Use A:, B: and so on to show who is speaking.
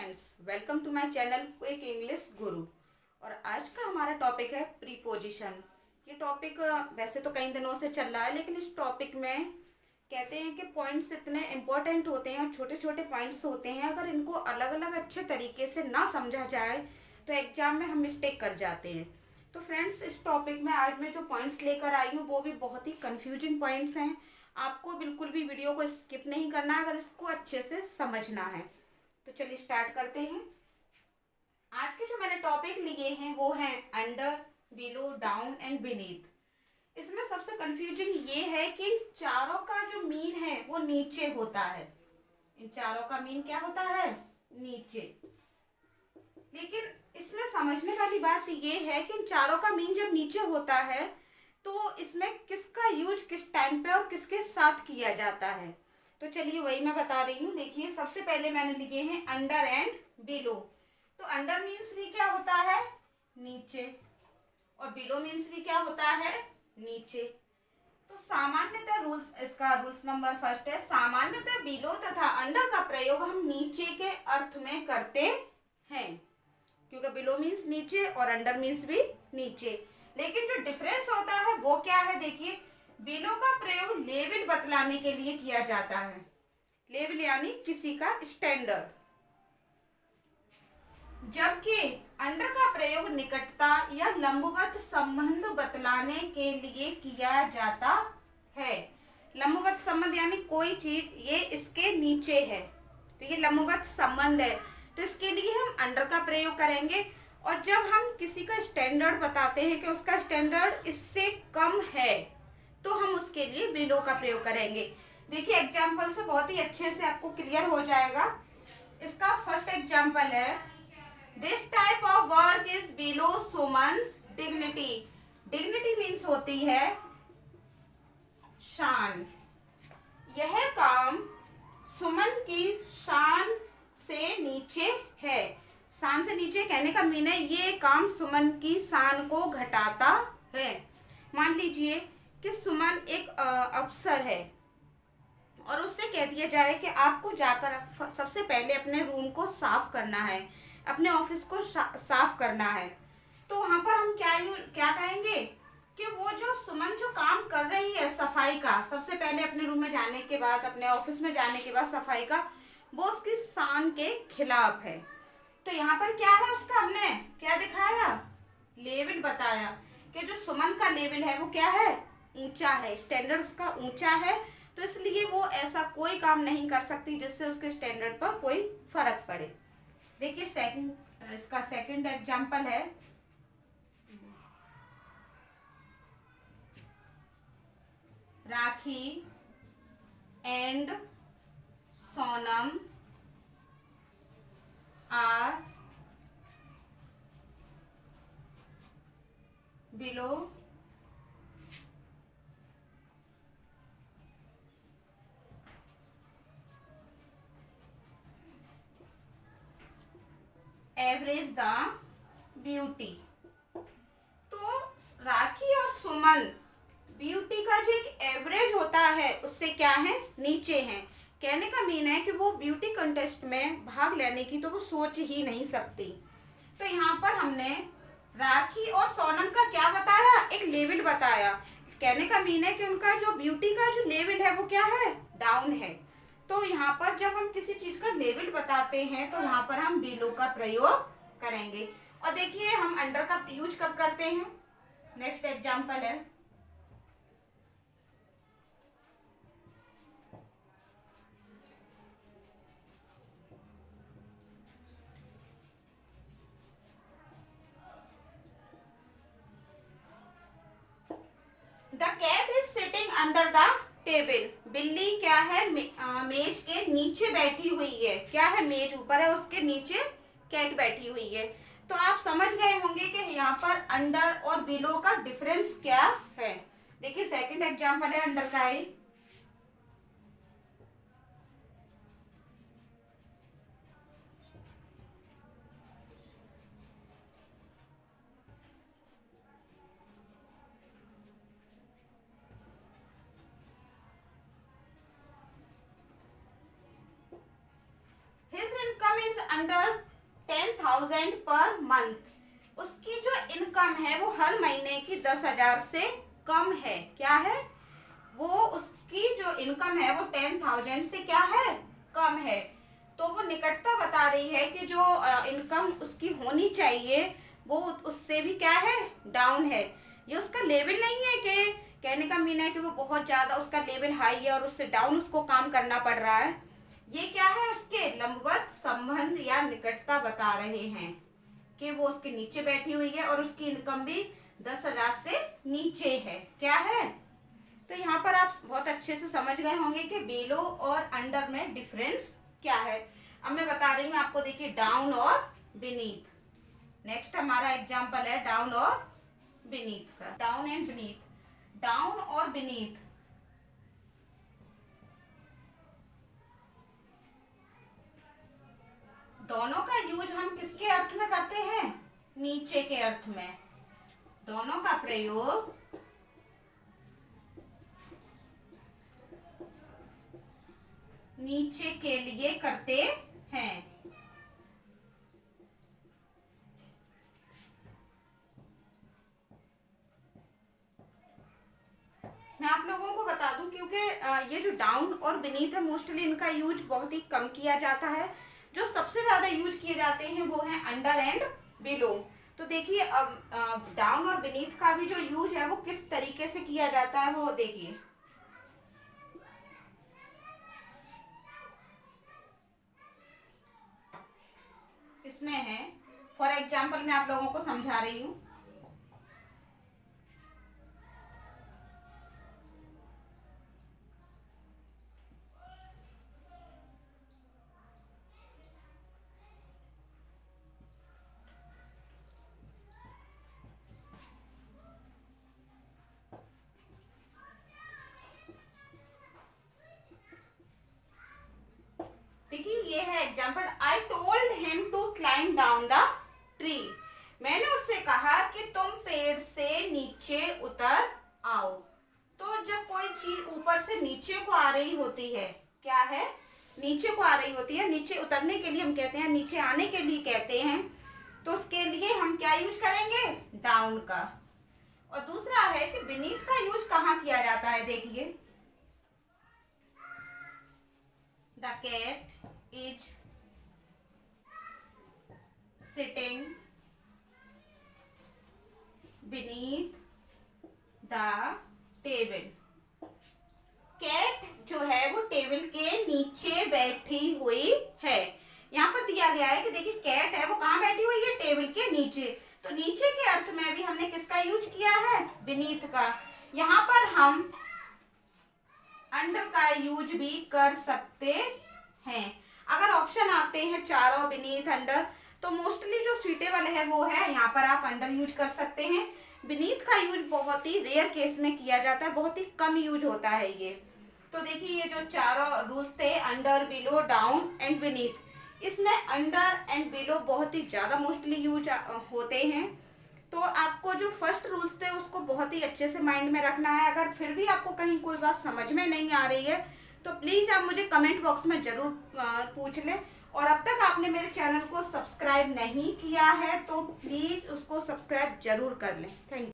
A: Friends, welcome to my channel quick English guru. और आज का हमारा टॉपिक है प्रीपोजिशन। ये टॉपिक वैसे तो कई दिनों से चल रहा है, लेकिन इस टॉपिक में कहते हैं कि पॉइंट्स इतने इम्पोर्टेंट होते हैं और छोटे छोटे पॉइंट्स होते हैं, अगर इनको अलग अलग अच्छे तरीके से ना समझा जाए तो एग्जाम में हम मिस्टेक कर जाते हैं। तो फ्रेंड्स, इस टॉपिक में आज मैं जो पॉइंट्स लेकर आई हूँ वो भी बहुत ही कंफ्यूजिंग पॉइंट्स हैं। आपको बिल्कुल भी वीडियो को स्किप नहीं करना है अगर इसको अच्छे से समझना है। तो चलिए स्टार्ट करते हैं। आज के जो मैंने टॉपिक लिए हैं वो हैं under, below, down and beneath. इसमें सबसे कंफ्यूजिंग ये है कि इन चारों का जो मीन है वो नीचे होता है। इन चारों का मीन क्या होता है? नीचे। लेकिन इसमें समझने वाली बात ये है कि इन चारों का मीन जब नीचे होता है तो इसमें किसका यूज किस टाइम पे और किसके साथ किया जाता है। तो चलिए वही मैं बता रही हूँ। देखिए, सबसे पहले मैंने लिए हैं अंडर एंड बिलो। तो अंडर मीन्स भी क्या होता है? नीचे। और बिलो मीन्स भी क्या होता है? नीचे। तो सामान्यतः रूल्स नंबर फर्स्ट है, सामान्यतः बिलो तथा अंडर का प्रयोग हम नीचे के अर्थ में करते हैं, क्योंकि बिलो मीन्स नीचे और अंडर मीन्स भी नीचे। लेकिन जो डिफरेंस होता है वो क्या है? देखिए, बिलो का प्रयोग लेवल बतलाने के लिए किया जाता है। लेवल यानी किसी का स्टैंडर्ड, जबकि अंडर का प्रयोग निकटता या लंबवत संबंध बतलाने के लिए किया जाता है। लंबवत संबंध यानी कोई चीज ये इसके नीचे है तो ये लंबवत संबंध है, तो इसके लिए हम अंडर का प्रयोग करेंगे। और जब हम किसी का स्टैंडर्ड बताते हैं कि उसका स्टैंडर्ड इससे कम है तो हम उसके लिए बिलो का प्रयोग करेंगे। देखिए, एग्जाम्पल से बहुत ही अच्छे से आपको क्लियर हो जाएगा। इसका फर्स्ट एग्जाम्पल है, this type of work is below humans dignity. Dignity means होती है शान। यह काम सुमन की शान से नीचे है। शान से नीचे कहने का मीन है ये काम सुमन की शान को घटाता है। मान लीजिए कि सुमन एक अफसर है और उससे कह दिया जाए कि आपको जाकर सबसे पहले अपने रूम को साफ करना है, अपने ऑफिस को साफ करना है। तो वहां पर हम क्या कहेंगे कि वो जो सुमन जो काम कर रही है सफाई का, सबसे पहले अपने रूम में जाने के बाद, अपने ऑफिस में जाने के बाद सफाई का, वो उसकी शान के खिलाफ है। तो यहाँ पर क्या है, उसका हमने क्या दिखाया? लेवल बताया कि जो सुमन का लेवल है वो क्या है? ऊंचा है, स्टैंडर्ड उसका ऊंचा है। तो इसलिए वो ऐसा कोई काम नहीं कर सकती जिससे उसके स्टैंडर्ड पर कोई फर्क पड़े। देखिए, इसका सेकंड एग्जांपल है, Rakhi and Sonam are below average the beauty. तो राखी और सुमन ब्यूटी का जो एक एवरेज होता है उससे क्या है? नीचे है। कहने का मीन है कि वो ब्यूटी कंटेस्ट में भाग लेने की तो वो सोच ही नहीं सकती। तो यहाँ पर हमने राखी और सोनम का क्या बताया? एक लेवल बताया। कहने का मीन है कि उनका जो ब्यूटी का जो लेवल है वो क्या है? डाउन है। तो यहाँ पर जब हम किसी चीज का लेवल बताते हैं तो वहां पर हम बिलो का प्रयोग करेंगे। और देखिए, हम अंडर का यूज कब करते हैं? नेक्स्ट एग्जांपल है, the cat is sitting under the table. बिल्ली क्या है? मेज के नीचे बैठी हुई है। क्या है? मेज ऊपर है, उसके नीचे कैट बैठी हुई है। तो आप समझ गए होंगे कि यहाँ पर अंडर और बिलो का डिफरेंस क्या है। देखिए, सेकंड एग्जांपल है अंडर का ही, अंडर 10,000 पर मंथ, उसकी जो इनकम है वो हर महीने की 10,000 से कम है। क्या है वो, उसकी जो इनकम है वो 10,000 से क्या है, कम है। तो वो निकटता बता रही है कि जो इनकम उसकी होनी चाहिए वो उससे भी क्या है, डाउन है। ये उसका लेवल नहीं है कि कहने का मीन है कि वो बहुत ज्यादा उसका लेवल हाई है और उससे डाउन उसको काम करना पड़ रहा है। ये क्या है, उसके लंबवत संबंध या निकटता बता रहे हैं कि वो उसके नीचे बैठी हुई है और उसकी इनकम भी 10,000 से नीचे है। क्या है, तो यहाँ पर आप बहुत अच्छे से समझ गए होंगे कि बिलो और अंडर में डिफरेंस क्या है। अब मैं बता रही हूँ आपको, देखिए डाउन और बीनीथ। नेक्स्ट हमारा एग्जाम्पल है डाउन और बीनीथ का। डाउन एंड बीनीथ, डाउन और बीनीथ, दोनों का यूज हम किसके अर्थ में करते हैं, नीचे के अर्थ में। दोनों का प्रयोग नीचे के लिए करते हैं। मैं आप लोगों को बता दूं, क्योंकि ये जो डाउन और बीनीथ है मोस्टली इनका यूज बहुत ही कम किया जाता है। जो सबसे ज्यादा यूज किए जाते हैं वो है अंडर एंड बिलो। तो देखिए अब डाउन और बीनीथ का भी जो यूज है वो किस तरीके से किया जाता है वो देखिए। इसमें है, फॉर एग्जाम्पल मैं आप लोगों को समझा रही हूँ। देखिए ये है example, I told him to climb down the tree. मैंने उससे कहा कि तुम पेड़ से नीचे उतर आओ। तो जब कोई चीज ऊपर से नीचे को आ रही होती है, क्या है, नीचे को आ रही होती है, नीचे उतरने के लिए हम कहते हैं, नीचे आने के लिए कहते हैं, तो उसके लिए हम क्या यूज करेंगे, डाउन का। और दूसरा है कि बीनीथ का यूज कहाँ किया जाता है, देखिए the cat is sitting beneath the table। Cat जो है वो टेबल के नीचे बैठी हुई है। यहाँ पर दिया गया है कि देखिए कैट है वो कहाँ बैठी हुई है, टेबल के नीचे। तो नीचे के अर्थ में भी हमने किसका यूज किया है, बीनीथ का। यहाँ पर हम अंडर का यूज भी कर सकते हैं। अगर ऑप्शन आते हैं चारों, बीनीथ, अंडर, तो मोस्टली जो सुइटेबल है वो है यहाँ पर आप अंडर यूज कर सकते हैं। बीनीथ का यूज बहुत ही रेयर केस में किया जाता है, बहुत ही कम यूज होता है ये। तो देखिए ये जो चारों रूल्स थे, under, below, down and beneath, इसमें अंडर एंड बिलो बहुत ही ज्यादा मोस्टली यूज होते हैं। तो आपको जो फर्स्ट रूल्स थे उसको बहुत ही अच्छे से माइंड में रखना है। अगर फिर भी आपको कहीं कोई बात समझ में नहीं आ रही है तो प्लीज आप मुझे कमेंट बॉक्स में जरूर पूछ लें। और अब तक आपने मेरे चैनल को सब्सक्राइब नहीं किया है तो प्लीज उसको सब्सक्राइब जरूर कर लें। Thank you.